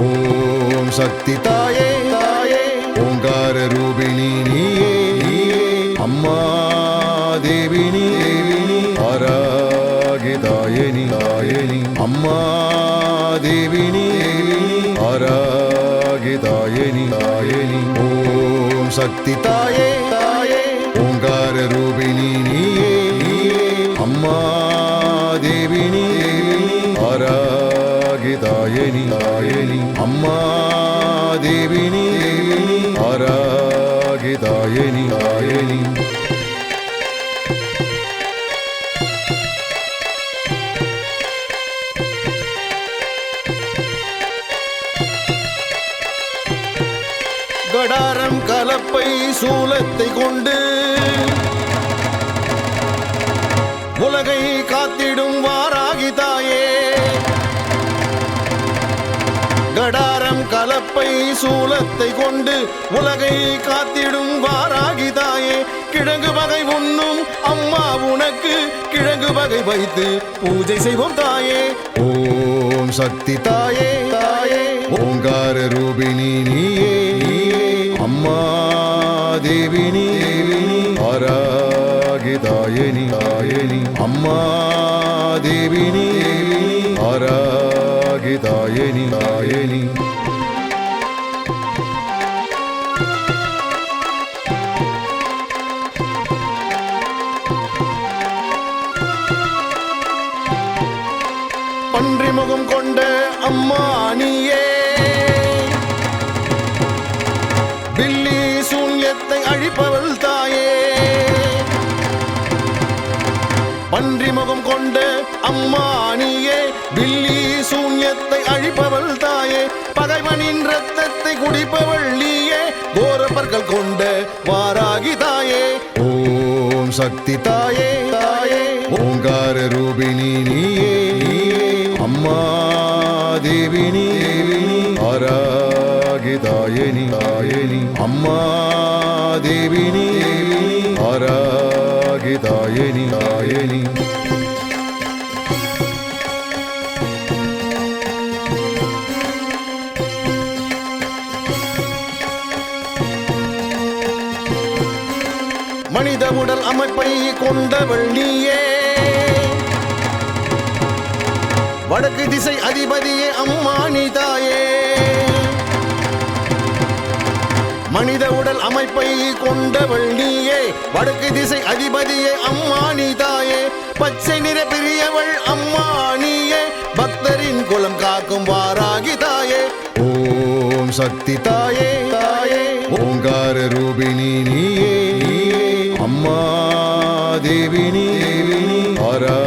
ஓம் சக்தி தாயே தாயே ஓங்கார ரூபிணி நீயே நீயே அம்மா தேவினி தேவினி ஆராகி தாயனி தாயனி அம்மா தேவினி தேவினி ஆராகி தாயனி தாயனி ஓம் சக்தி தாயே தாயே ஓங்கார ரூபிணி நீயே நீயே அம்மா தேவினி தேவினி ஆராகி தாயனி தாயனி அம்மா தேவினி தேவினி ஆராகி தாயனி தாயனி கடாரம் கலப்பை சூலத்தை கொண்டு உலகை காத்திடும் வாராகி தாயே கடாரம் கலப்பை சூலத்தை கொண்டு உலகை காத்திடும் வாராகி தாயே கிழங்கு வகை உண்ணும் அம்மா உனக்கு கிழங்கு வகை வைத்து பூஜை செய்வோம் தாயே ஓம் சக்தி தாயே தாயே ஓங்கார ரூபிணி நீயே நீயே அம்மா தேவினி தேவினி ஆராகி தாயனி தாயனி அம்மா தேவினி தேவினி ஆராகி தாயனி தாயனி பன்றி முகம் கொண்ட அம்மா நீயே பில்லி சூன்யத்தை அழிப்பவள் தாயே பன்றி முகம் கொண்ட அம்மா நீயே பில்லி சூன்யத்தை அழிப்பவள் தாயே பகைவனின் ரத்தத்தை குடிப்பவள் நீயே கோரப்பற்கள் கொண்ட வாராகி தாயே ஓம் சக்தி தாயே தாயே ஓங்கார ரூபிணி நீயே நீயே அம்மா தேவினி தேவினி ஆராகி தாயனி தாயனி அம்மா தேவினி தேவினி ஆராகி தாயனி தாயனி மனித உடல் அமைப்பை கொண்டவள் நீயே வடக்கு திசை அதிபதியே அம்மா நீ தாயே மனித உடல் அமைப்பை கொண்டவள் நீயே வடக்கு திசை அதிபதியே அம்மா நீ தாயே பச்சை நிற பிரியவள் அம்மா நீயே பக்தரின் குலம் காக்கும் வாராகி தாயே ஓம் சக்தி தாயே தாயே ஓங்கார ரூபிணி நீயே நீயே அம்மா தேவினி தேவினி ஆரா